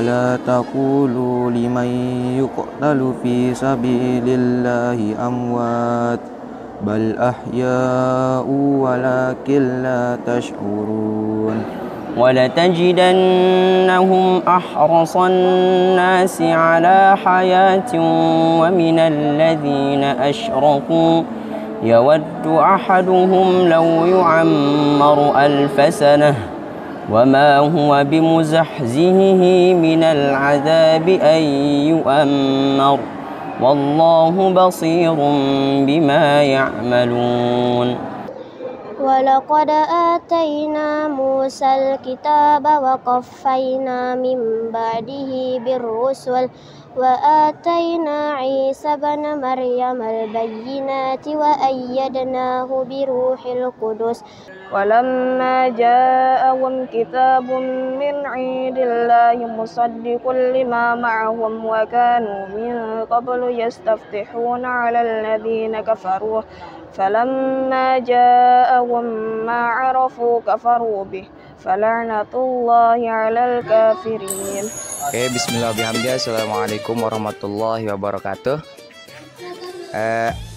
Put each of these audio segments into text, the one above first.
ولا تقولوا لمن يقتل في سبيل الله أموات بل أحياء ولكن لا تشعرون ولتجدنهم أحرص الناس على حياة ومن الذين أشركوا يود أحدهم لو يعمر 1000 سنة وما هو بمزحزحه من العذاب أن يؤمر والله بصير بما يعملون ولقد آتينا موسى الكتاب وقفينا من بعده بالرسل وآتينا عيسى بن مريم البينات وأيدناه بروح القدس ولما جاءهم كتاب من عند الله مصدق لما معهم وكانوا من قبل يستفتحون على الذين كفروا فلما جاءهم ما عرفوا كفروا به فلعنة الله على الكافرين. Oke, bismillahirrahmanirrahim. Assalamualaikum warahmatullahi wabarakatuh.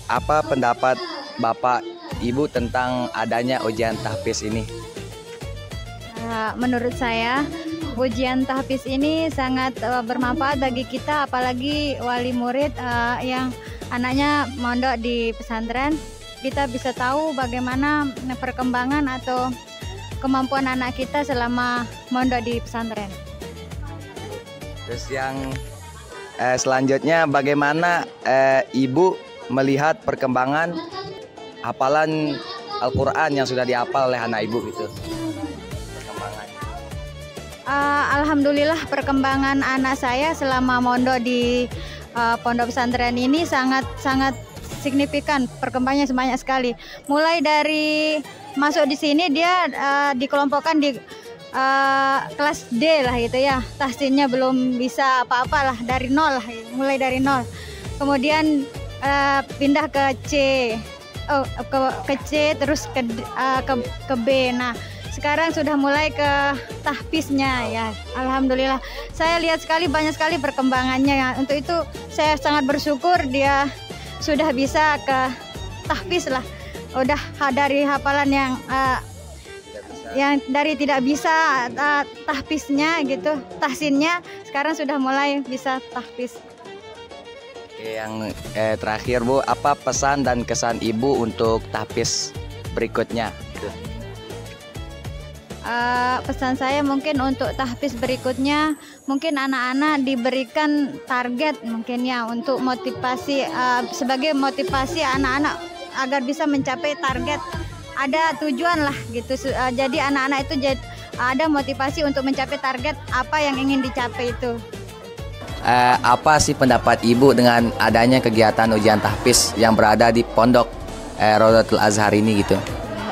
Apa pendapat Bapak Ibu tentang adanya ujian tahfiz ini? Menurut saya ujian tahfiz ini sangat bermanfaat bagi kita, apalagi wali murid yang anaknya mondok di pesantren. Kita bisa tahu bagaimana perkembangan atau kemampuan anak kita selama mondok di pesantren. Terus yang selanjutnya, bagaimana Ibu melihat perkembangan hafalan Al-Quran yang sudah dihafal oleh anak Ibu gitu? Alhamdulillah perkembangan anak saya selama mondok di pondok pesantren ini sangat signifikan, perkembangannya banyak sekali. Mulai dari masuk di sini dia dikelompokkan di kelas D lah gitu ya. Tahsinnya belum bisa apa-apa lah, dari nol lah, mulai dari nol. Kemudian pindah ke C, ke C terus ke B. Nah, sekarang sudah mulai ke tahfiznya ya. Alhamdulillah. Saya lihat sekali banyak sekali perkembangannya ya. Untuk itu saya sangat bersyukur dia sudah bisa ke tahfiz lah. Udah dari hafalan yang dari tidak bisa tahfiznya gitu, tahsinnya, sekarang sudah mulai bisa tahfiz. Yang terakhir Bu, apa pesan dan kesan Ibu untuk tahfiz berikutnya? Pesan saya mungkin untuk tahfiz berikutnya, mungkin anak-anak diberikan target mungkin ya, untuk motivasi, sebagai motivasi anak-anak agar bisa mencapai target, ada tujuan lah gitu. Jadi anak-anak itu ada motivasi untuk mencapai target apa yang ingin dicapai itu. Apa sih pendapat Ibu dengan adanya kegiatan ujian tahfiz yang berada di pondok Rodatul Azhar ini gitu?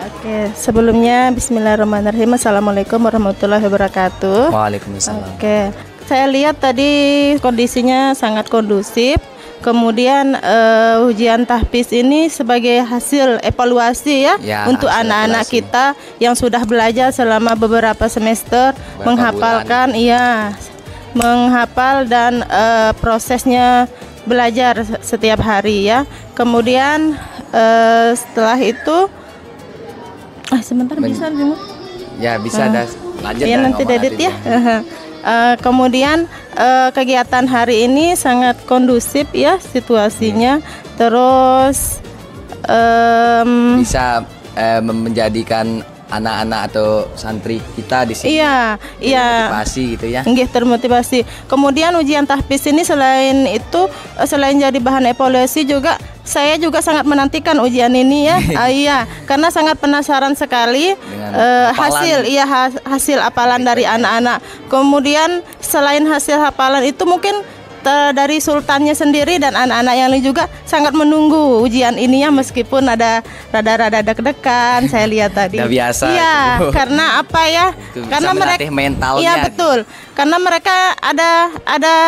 Oke, sebelumnya bismillahirrahmanirrahim. Assalamualaikum warahmatullahi wabarakatuh. Waalaikumsalam. Oke, saya lihat tadi kondisinya sangat kondusif. Kemudian ujian tahfiz ini sebagai hasil evaluasi ya untuk anak-anak kita yang sudah belajar selama beberapa semester, menghafalkan menghafal dan prosesnya belajar setiap hari ya. Kemudian setelah itu sebentar bisa ya bisa lanjut ya, nanti Dedit ya. Kemudian kegiatan hari ini sangat kondusif ya situasinya. Terus bisa menjadikan anak-anak atau santri kita di sini termotivasi gitu ya. Termotivasi. Kemudian ujian tahfiz ini selain jadi bahan evaluasi juga, saya juga sangat menantikan ujian ini ya. Karena sangat penasaran sekali hasil hafalan dari anak-anak. Kemudian selain hasil hafalan itu mungkin dari sultannya sendiri dan anak-anak yang lain juga sangat menunggu ujian ini ya, meskipun ada rada-rada deg-degan saya lihat tadi. Udah biasa. Iya, karena apa ya? Karena mereka mentalnya. Iya betul. Karena mereka ada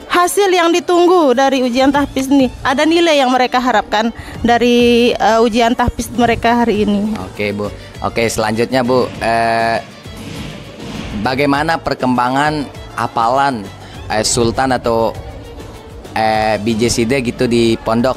hasil yang ditunggu dari ujian tahfiz ini. Ada nilai yang mereka harapkan dari ujian tahfiz mereka hari ini. Oke Bu. Oke, selanjutnya Bu, bagaimana perkembangan hafalan Sultan atau BJCD gitu di pondok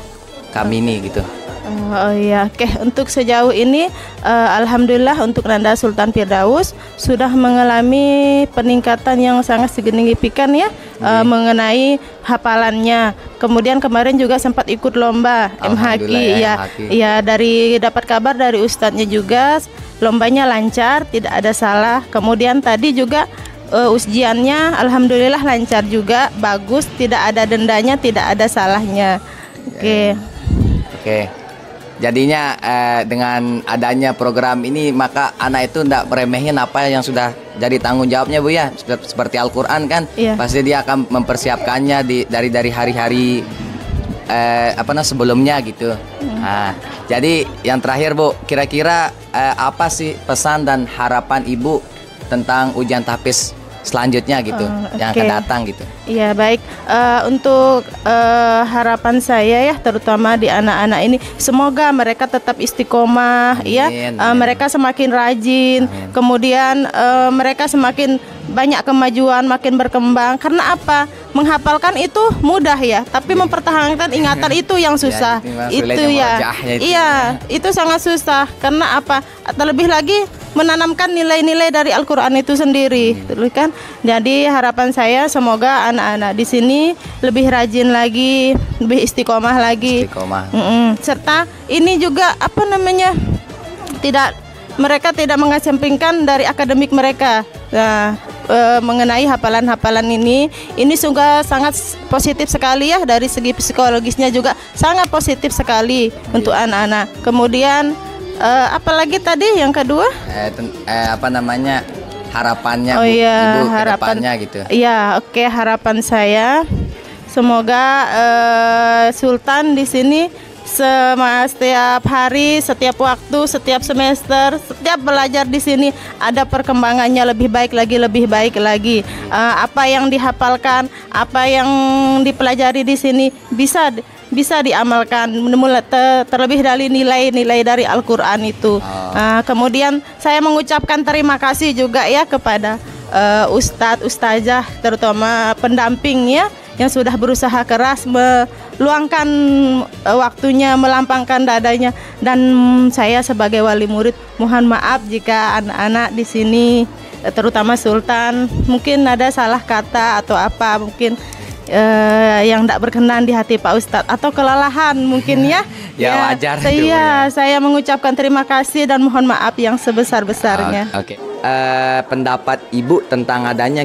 kami ini gitu? Oh iya, oke. Untuk sejauh ini, alhamdulillah untuk Nanda Sultan Firdaus sudah mengalami peningkatan yang sangat signifikan ya, mengenai hafalannya. Kemudian kemarin juga sempat ikut lomba MHQ ya. Ya, dari dapat kabar dari ustadznya juga lombanya lancar, tidak ada salah. Kemudian tadi juga ujiannya alhamdulillah lancar juga, bagus, tidak ada dendanya, tidak ada salahnya. Oke. Oke. Jadinya dengan adanya program ini maka anak itu tidak meremehin apa yang sudah jadi tanggung jawabnya Bu ya. Seperti Al-Quran kan, pasti dia akan mempersiapkannya dari hari-hari sebelumnya gitu. Nah, jadi yang terakhir Bu, kira-kira apa sih pesan dan harapan Ibu tentang ujian tahfiz selanjutnya gitu, yang akan datang gitu? Iya baik, untuk harapan saya ya, terutama di anak-anak ini, semoga mereka tetap istiqomah, ya, mereka semakin rajin, kemudian mereka semakin banyak kemajuan, makin berkembang. Karena apa? Menghafalkan itu mudah ya, tapi mempertahankan ingatan itu yang susah. Itu sangat susah. Karena apa? Terlebih lagi menanamkan nilai-nilai dari Al-Quran itu sendiri, kan? Jadi harapan saya semoga anak-anak di sini lebih rajin lagi, lebih istiqomah lagi. Serta ini juga mereka tidak mengesampingkan dari akademik mereka. Nah, mengenai hafalan-hafalan ini sungguh sangat positif sekali ya, dari segi psikologisnya juga sangat positif sekali untuk anak-anak. Kemudian apalagi tadi yang kedua? Harapannya Ibu kedepannya gitu. Iya, oke, harapan saya semoga Sultan di sini setiap hari, setiap waktu, setiap semester, setiap belajar di sini ada perkembangannya lebih baik lagi. Apa yang dihafalkan, apa yang dipelajari di sini bisa diamalkan, terlebih dari nilai-nilai dari Al-Quran itu. Kemudian saya mengucapkan terima kasih juga ya kepada ustadz, ustazah, terutama pendamping ya, yang sudah berusaha keras meluangkan waktunya, melampangkan dadanya. Dan saya sebagai wali murid mohon maaf jika anak-anak di sini, terutama Sultan, mungkin ada salah kata atau apa mungkin yang tidak berkenan di hati Pak Ustadz, atau kelelahan mungkin ya. Wajar. Saya mengucapkan terima kasih dan mohon maaf yang sebesar-besarnya. Pendapat Ibu tentang adanya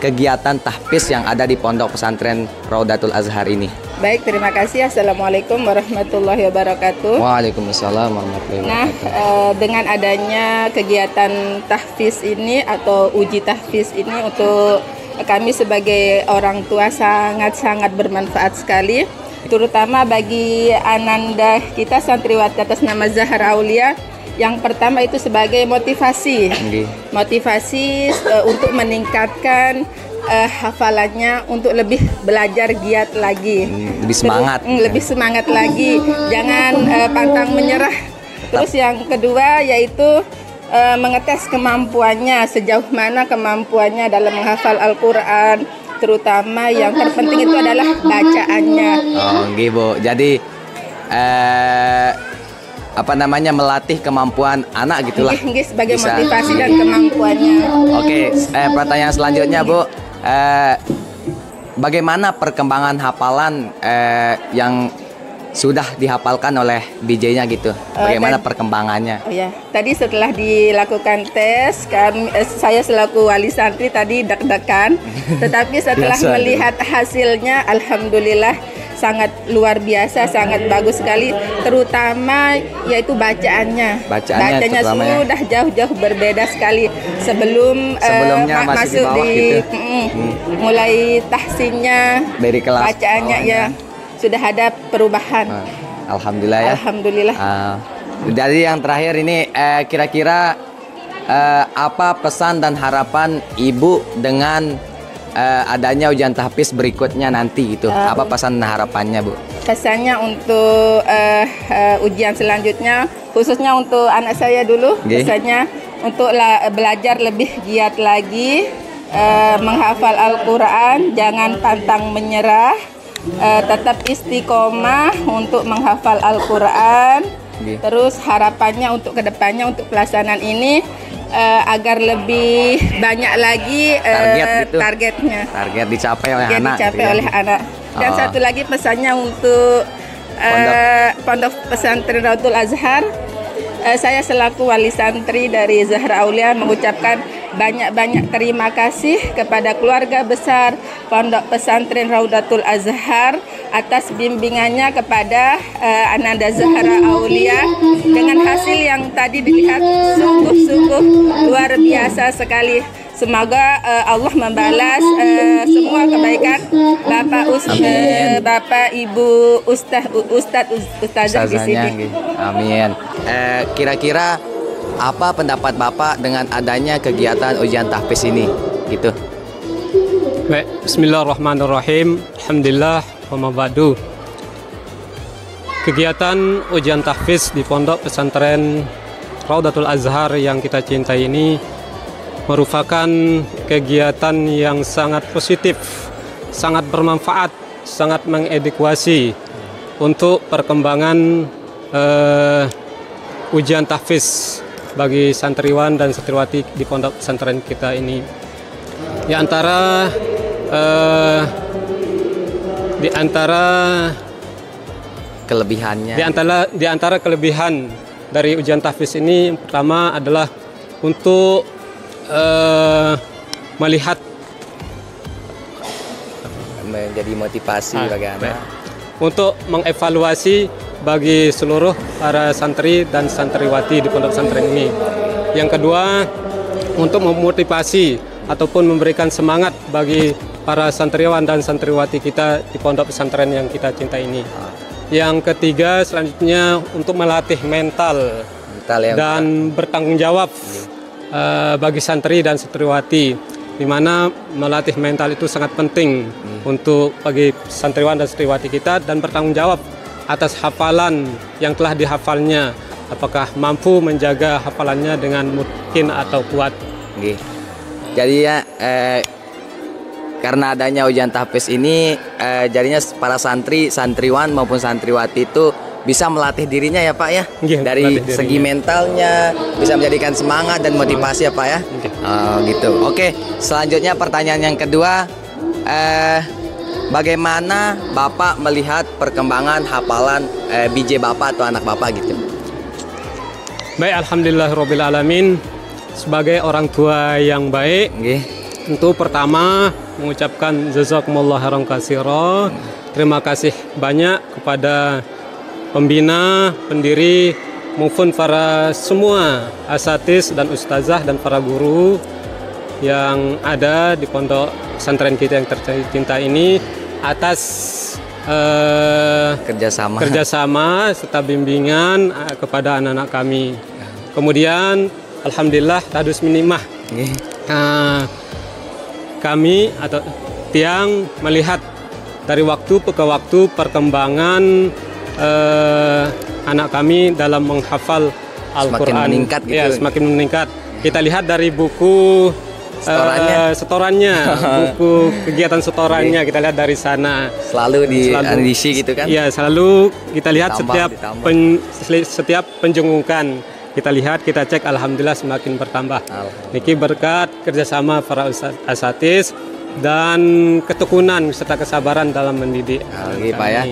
kegiatan tahfiz yang ada di Pondok Pesantren Raudatul Azhar ini? Baik, terima kasih. Assalamualaikum warahmatullahi wabarakatuh. Waalaikumsalam warahmatullahi wabarakatuh. Dengan adanya kegiatan tahfiz ini atau uji tahfiz ini, untuk kami sebagai orang tua sangat-sangat bermanfaat sekali, terutama bagi ananda kita santriwati atas nama Zahra Aulia. Yang pertama itu sebagai motivasi untuk meningkatkan hafalannya, untuk lebih belajar giat lagi, lebih semangat lagi, jangan pantang menyerah. Terus yang kedua yaitu mengetes kemampuannya, sejauh mana kemampuannya dalam menghafal Al-Quran, terutama yang terpenting itu adalah bacaannya. Bu. Jadi melatih kemampuan anak gitulah. Sebagai motivasi dan kemampuannya. Pertanyaan selanjutnya Bu, bagaimana perkembangan hafalan yang sudah dihafalkan oleh DJ-nya gitu? Bagaimana perkembangannya? Tadi setelah dilakukan tes, saya selaku wali santri tadi deg-degan, tetapi setelah melihat hasilnya, alhamdulillah sangat luar biasa, sangat bagus sekali, terutama yaitu bacaannya sudah jauh-jauh berbeda sekali sebelumnya masuk di mulai tahsinnya, dari kelas bacaannya sudah ada perubahan. Alhamdulillah ya. Alhamdulillah. Jadi yang terakhir ini kira-kira apa pesan dan harapan Ibu dengan adanya ujian tahfiz berikutnya nanti gitu? Apa pesan dan harapannya Bu? Pesannya untuk ujian selanjutnya, khususnya untuk anak saya dulu, pesannya untuk belajar lebih giat lagi, menghafal Al-Quran, jangan pantang menyerah, tetap istiqomah untuk menghafal Al-Quran. Terus harapannya untuk kedepannya untuk pelaksanaan ini agar lebih banyak lagi targetnya. Target dicapai oleh anak. Anak. Dan satu lagi pesannya untuk Pondok Pesantren Raudhatul Azhar. Saya selaku wali santri dari Zahra Aulia mengucapkan banyak-banyak terima kasih kepada keluarga besar Pondok Pesantren Raudhatul Azhar atas bimbingannya kepada Ananda Zahra Aulia dengan hasil yang tadi dilihat sungguh-sungguh luar biasa sekali. Semoga Allah membalas semua kebaikan Bapak Ibu Ustazah di sini. Amin. Kira-kira apa pendapat Bapak dengan adanya kegiatan ujian tahfiz ini? Gitu. Baik, bismillahirrahmanirrahim. Alhamdulillah wa ma ba'du. Kegiatan ujian tahfiz di Pondok Pesantren Raudhatul Azhar yang kita cintai ini merupakan kegiatan yang sangat positif, sangat bermanfaat, sangat mengedukasi untuk perkembangan ujian tahfiz bagi santriwan dan santriwati di pondok pesantren kita ini. Di antara kelebihannya, di antara kelebihan dari ujian tahfiz ini pertama adalah untuk melihat, menjadi motivasi bagi anak, untuk mengevaluasi bagi seluruh para santri dan santriwati di pondok pesantren ini. Yang kedua, untuk memotivasi ataupun memberikan semangat bagi para santriwan dan santriwati kita di pondok pesantren yang kita cintai ini. Yang ketiga, selanjutnya untuk melatih mental dan bertanggung jawab bagi santri dan santriwati, di mana melatih mental itu sangat penting untuk bagi santriwan dan santriwati kita, dan bertanggung jawab atas hafalan yang telah dihafalnya, apakah mampu menjaga hafalannya dengan mungkin atau kuat. Jadi ya karena adanya ujian tahfiz ini jadinya para santri, santriwan maupun santriwati itu bisa melatih dirinya ya Pak ya, dari segi mentalnya, bisa menjadikan semangat dan motivasi ya Pak ya. Gitu. Oke, selanjutnya pertanyaan yang kedua, bagaimana Bapak melihat perkembangan hafalan BJ Bapak atau anak Bapak gitu? Baik, alhamdulillahirabbil alamin. Sebagai orang tua yang baik, tentu pertama mengucapkan jazakumullah khairan katsira. Terima kasih banyak kepada pembina, pendiri, maupun para semua asatiz dan ustazah dan para guru yang ada di pondok pesantren kita yang tercinta ini atas kerjasama serta bimbingan kepada anak-anak kami. Kemudian alhamdulillah tadus minimah kami atau tiang melihat dari waktu ke waktu perkembangan anak kami dalam menghafal Al-Quran semakin meningkat. Kita lihat dari buku setorannya, buku kegiatan setorannya, kita lihat dari sana. Selalu diisi gitu kan? Iya, selalu kita lihat setiap penjengukan. Kita lihat, kita cek, alhamdulillah semakin bertambah. Niki berkat kerjasama para asatiz dan ketekunan serta kesabaran dalam mendidik. Pak ya.